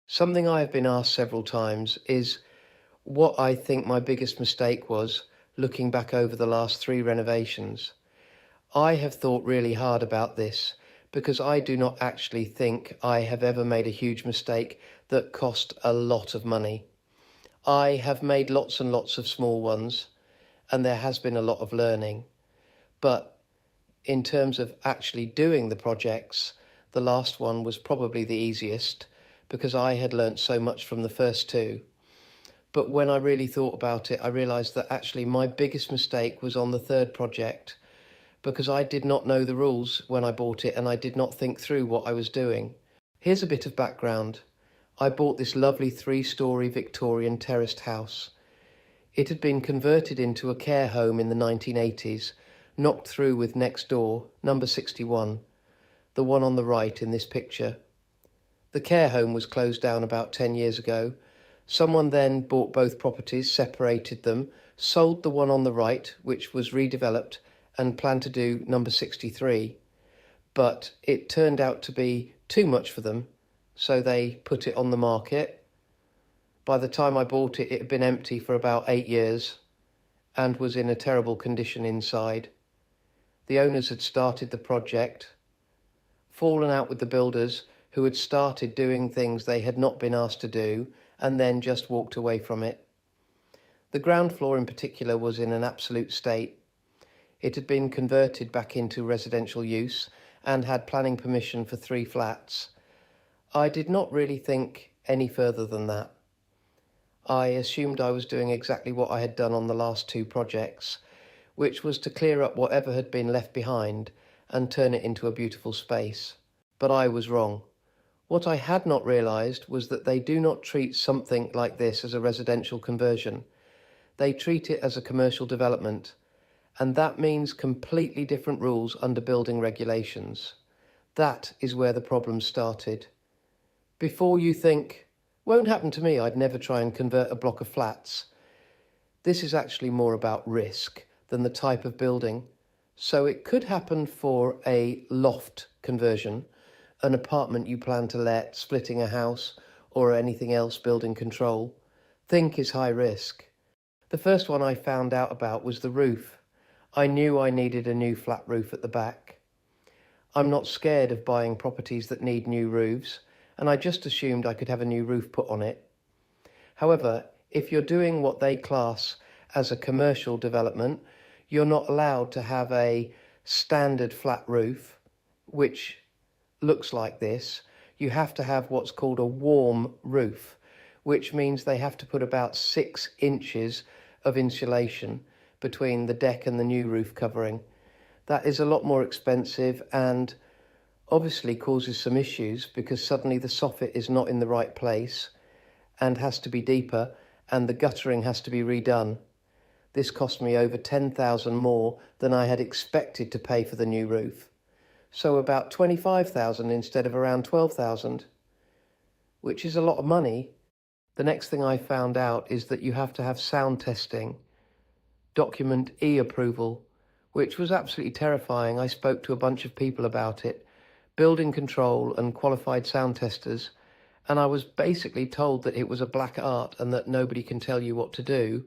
Something I have been asked several times is what I think my biggest mistake was looking back over the last three renovations. I have thought really hard about this because I do not actually think I have ever made a huge mistake that cost a lot of money. I have made lots and lots of small ones and there has been a lot of learning. But in terms of actually doing the projects, the last one was probably the easiest because I had learnt so much from the first two. But when I really thought about it, I realised that actually my biggest mistake was on the third project because I did not know the rules when I bought it and I did not think through what I was doing. Here's a bit of background. I bought this lovely three-storey Victorian terraced house. It had been converted into a care home in the 1980s, knocked through with next door, number 61, the one on the right in this picture. The care home was closed down about 10 years ago. Someone then bought both properties, separated them, sold the one on the right, which was redeveloped, and planned to do number 63. But it turned out to be too much for them, so they put it on the market. By the time I bought it, it had been empty for about 8 years and was in a terrible condition inside. The owners had started the project, fallen out with the builders who had started doing things they had not been asked to do, and then just walked away from it. The ground floor in particular was in an absolute state. It had been converted back into residential use and had planning permission for 3 flats. I did not really think any further than that. I assumed I was doing exactly what I had done on the last 2 projects, which was to clear up whatever had been left behind and turn it into a beautiful space. But I was wrong. What I had not realised was that they do not treat something like this as a residential conversion. They treat it as a commercial development, and that means completely different rules under building regulations. That is where the problem started. Before you think, won't happen to me, I'd never try and convert a block of flats. This is actually more about risk than the type of building. So it could happen for a loft conversion, an apartment you plan to let, splitting a house, or anything else building control. Think is high risk. The first one I found out about was the roof. I knew I needed a new flat roof at the back. I'm not scared of buying properties that need new roofs, and I just assumed I could have a new roof put on it. However, if you're doing what they class as a commercial development, you're not allowed to have a standard flat roof, which looks like this. You have to have what's called a warm roof, which means they have to put about 6 inches of insulation between the deck and the new roof covering. That is a lot more expensive and obviously causes some issues because suddenly the soffit is not in the right place and has to be deeper, and the guttering has to be redone. This cost me over 10,000 more than I had expected to pay for the new roof. So about 25,000 instead of around 12,000, which is a lot of money. The next thing I found out is that you have to have sound testing, document E approval, which was absolutely terrifying. I spoke to a bunch of people about it, building control and qualified sound testers, and I was basically told that it was a black art and that nobody can tell you what to do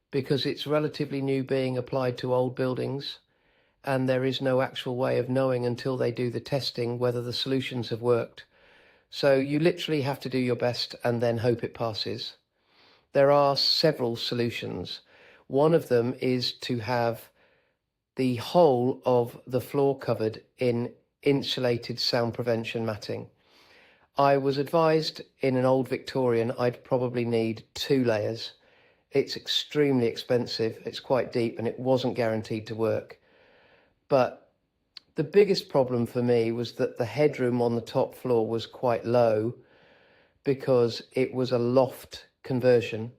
because it's relatively new being applied to old buildings, and there is no actual way of knowing until they do the testing whether the solutions have worked. So you literally have to do your best and then hope it passes. There are several solutions. One of them is to have the whole of the floor covered in insulated sound prevention matting. I was advised in an old Victorian I'd probably need 2 layers. It's extremely expensive, it's quite deep, and it wasn't guaranteed to work. But the biggest problem for me was that the headroom on the top floor was quite low because it was a loft conversion.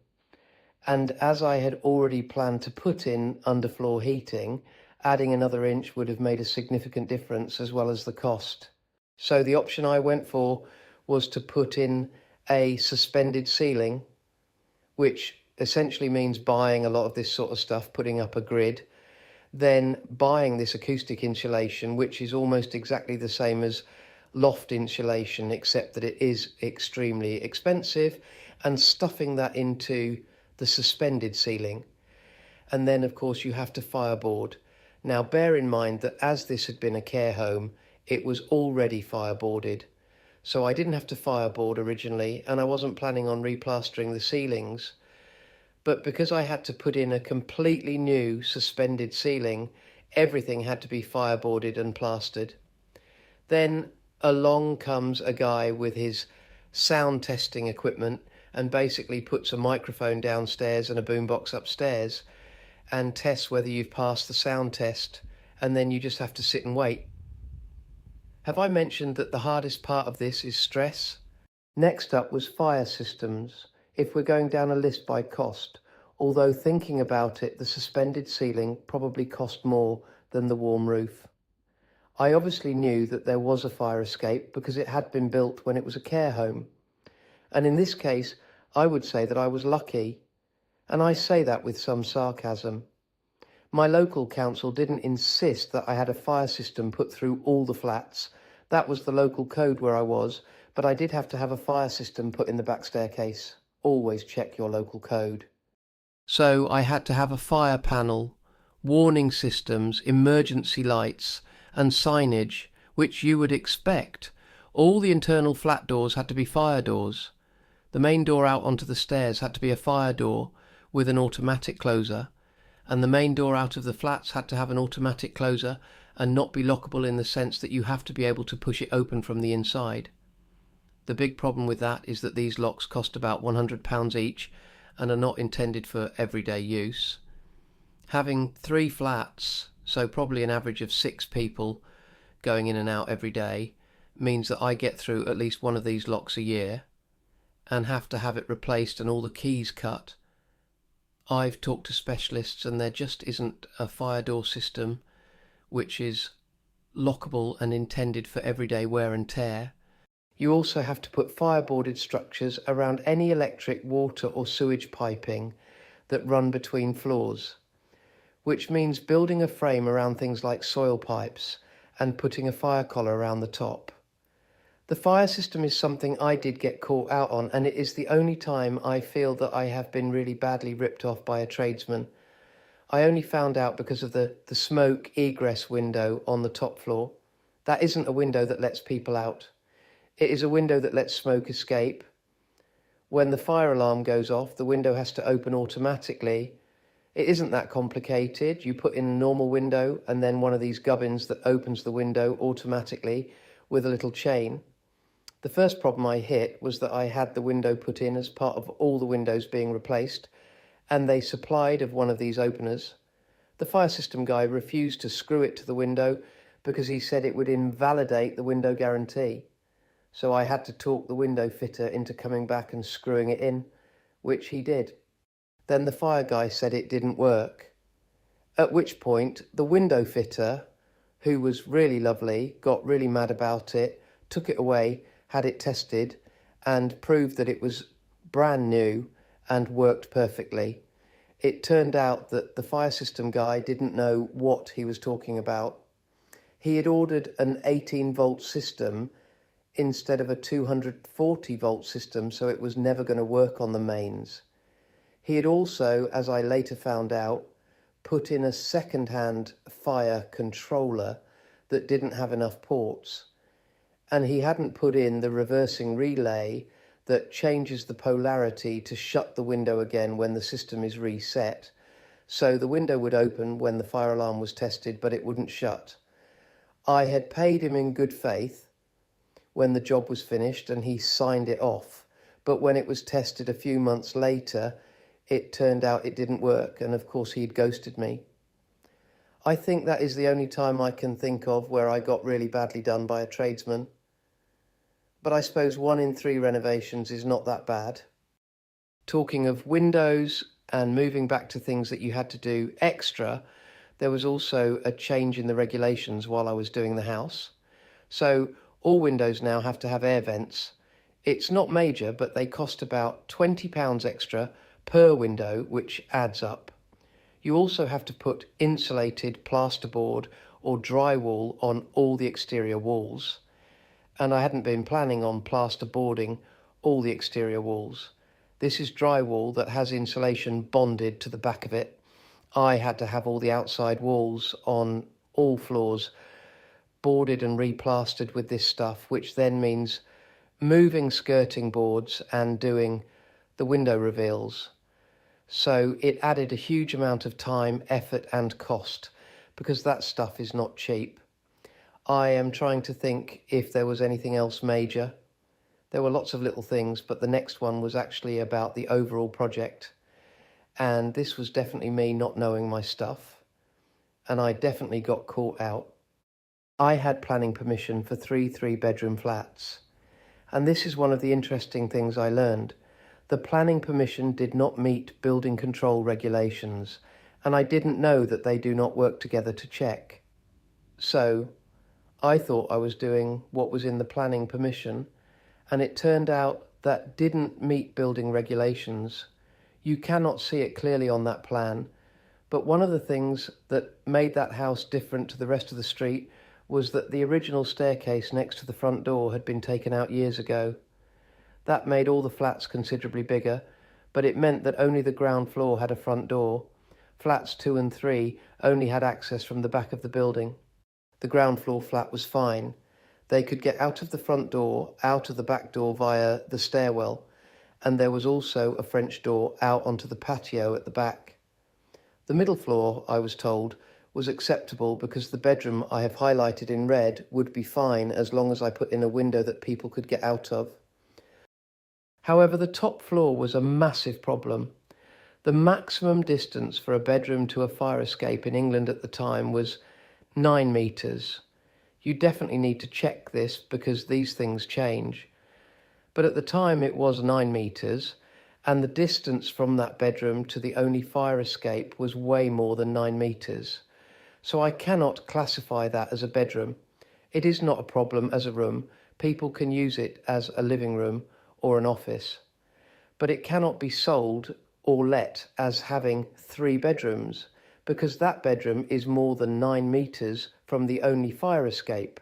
And as I had already planned to put in underfloor heating, adding another inch would have made a significant difference as well as the cost. So the option I went for was to put in a suspended ceiling, which essentially means buying a lot of this sort of stuff, putting up a grid, then buying this acoustic insulation, which is almost exactly the same as loft insulation, except that it is extremely expensive, and stuffing that into the suspended ceiling. And then, of course, you have to fireboard. Now, bear in mind that as this had been a care home, it was already fireboarded. So I didn't have to fireboard originally, and I wasn't planning on replastering the ceilings. But because I had to put in a completely new suspended ceiling, everything had to be fireboarded and plastered. Then along comes a guy with his sound testing equipment and basically puts a microphone downstairs and a boombox upstairs and tests whether you've passed the sound test, and then you just have to sit and wait. Have I mentioned that the hardest part of this is stress? Next up was fire systems, if we're going down a list by cost, although thinking about it, the suspended ceiling probably cost more than the warm roof. I obviously knew that there was a fire escape because it had been built when it was a care home. And in this case, I would say that I was lucky. And I say that with some sarcasm. My local council didn't insist that I had a fire system put through all the flats. That was the local code where I was, but I did have to have a fire system put in the back staircase. Always check your local code. So I had to have a fire panel, warning systems, emergency lights, and signage, which you would expect. All the internal flat doors had to be fire doors. The main door out onto the stairs had to be a fire door with an automatic closer, and the main door out of the flats had to have an automatic closer and not be lockable in the sense that you have to be able to push it open from the inside. The big problem with that is that these locks cost about £100 each and are not intended for everyday use. Having 3 flats, so probably an average of 6 people going in and out every day, means that I get through at least one of these locks a year and have to have it replaced and all the keys cut. I've talked to specialists and there just isn't a fire door system which is lockable and intended for everyday wear and tear. You also have to put fireboarded structures around any electric, water or sewage piping that run between floors, which means building a frame around things like soil pipes and putting a fire collar around the top. The fire system is something I did get caught out on, and it is the only time I feel that I have been really badly ripped off by a tradesman. I only found out because of the smoke egress window on the top floor. That isn't a window that lets people out. It is a window that lets smoke escape. When the fire alarm goes off, the window has to open automatically. It isn't that complicated. You put in a normal window and then one of these gubbins that opens the window automatically with a little chain. The first problem I hit was that I had the window put in as part of all the windows being replaced, and they supplied of one of these openers. The fire system guy refused to screw it to the window because he said it would invalidate the window guarantee. So I had to talk the window fitter into coming back and screwing it in, which he did. Then the fire guy said it didn't work, at which point the window fitter, who was really lovely, got really mad about it, took it away, had it tested and proved that it was brand new and worked perfectly. It turned out that the fire system guy didn't know what he was talking about. He had ordered an 18-volt system instead of a 240-volt system, so it was never going to work on the mains. He had also, as I later found out, put in a second-hand fire controller that didn't have enough ports. And he hadn't put in the reversing relay that changes the polarity to shut the window again when the system is reset. So the window would open when the fire alarm was tested, but it wouldn't shut. I had paid him in good faith when the job was finished and he signed it off. But when it was tested a few months later, it turned out it didn't work. And of course, he'd ghosted me. I think that is the only time I can think of where I got really badly done by a tradesman. But I suppose 1 in 3 renovations is not that bad. Talking of windows and moving back to things that you had to do extra, there was also a change in the regulations while I was doing the house. So all windows now have to have air vents. It's not major, but they cost about £20 extra per window, which adds up. You also have to put insulated plasterboard or drywall on all the exterior walls. and I hadn't been planning on plasterboarding all the exterior walls. This is drywall that has insulation bonded to the back of it. I had to have all the outside walls on all floors boarded and replastered with this stuff, which then means moving skirting boards and doing the window reveals. So it added a huge amount of time, effort and cost, because that stuff is not cheap. I am trying to think if there was anything else major. There were lots of little things, but the next one was actually about the overall project. And this was definitely me not knowing my stuff. And I definitely got caught out. I had planning permission for 3 three-bedroom flats. And this is one of the interesting things I learned. The planning permission did not meet building control regulations, and I didn't know that they do not work together to check. So I thought I was doing what was in the planning permission, and it turned out that didn't meet building regulations. You cannot see it clearly on that plan, but one of the things that made that house different to the rest of the street was that the original staircase next to the front door had been taken out years ago. That made all the flats considerably bigger, but it meant that only the ground floor had a front door. Flats 2 and 3 only had access from the back of the building. The ground floor flat was fine. They could get out of the front door, out of the back door via the stairwell, and there was also a French door out onto the patio at the back. The middle floor, I was told, was acceptable because the bedroom I have highlighted in red would be fine as long as I put in a window that people could get out of. However, the top floor was a massive problem. The maximum distance for a bedroom to a fire escape in England at the time was 9 metres. You definitely need to check this because these things change. But at the time it was 9 metres, and the distance from that bedroom to the only fire escape was way more than 9 metres. So I cannot classify that as a bedroom. It is not a problem as a room. People can use it as a living room or an office. But it cannot be sold or let as having 3 bedrooms because that bedroom is more than 9 metres from the only fire escape.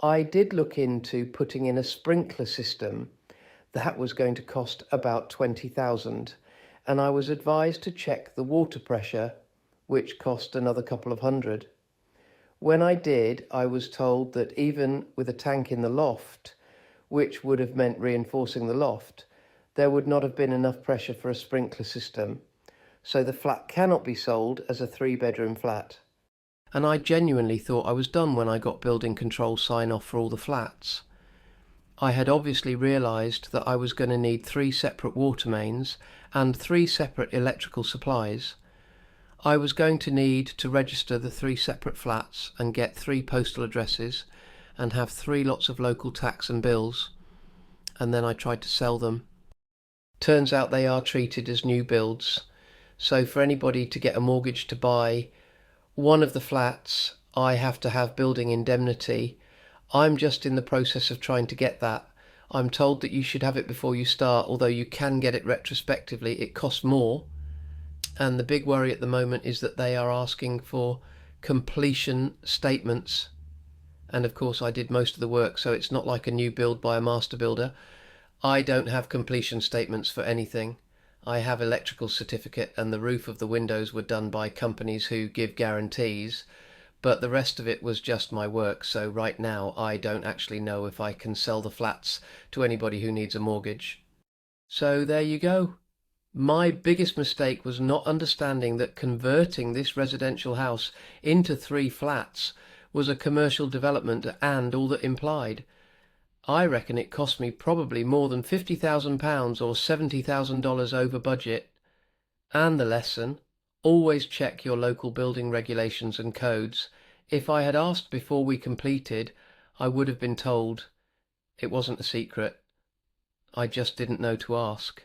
I did look into putting in a sprinkler system. That was going to cost about 20,000, and I was advised to check the water pressure, which cost another couple of hundred. When I did, I was told that even with a tank in the loft, which would have meant reinforcing the loft, there would not have been enough pressure for a sprinkler system. So the flat cannot be sold as a 3-bedroom flat. And I genuinely thought I was done when I got building control sign-off for all the flats. I had obviously realised that I was going to need 3 separate water mains and 3 separate electrical supplies. I was going to need to register the 3 separate flats and get 3 postal addresses and have 3 lots of local tax and bills, and then I tried to sell them. Turns out they are treated as new builds, so for anybody to get a mortgage to buy one of the flats, I have to have building indemnity. I'm just in the process of trying to get that. I'm told that you should have it before you start, although you can get it retrospectively. It costs more. And the big worry at the moment is that they are asking for completion statements. And of course I did most of the work, so it's not like a new build by a master builder. I don't have completion statements for anything. I have electrical certificate and the roof of the windows were done by companies who give guarantees, but the rest of it was just my work, so right now I don't actually know if I can sell the flats to anybody who needs a mortgage. So there you go. My biggest mistake was not understanding that converting this residential house into 3 flats was a commercial development and all that implied. I reckon it cost me probably more than £50,000 or $70,000 over budget. And the lesson, always check your local building regulations and codes. If I had asked before we completed, I would have been told it wasn't a secret. I just didn't know to ask.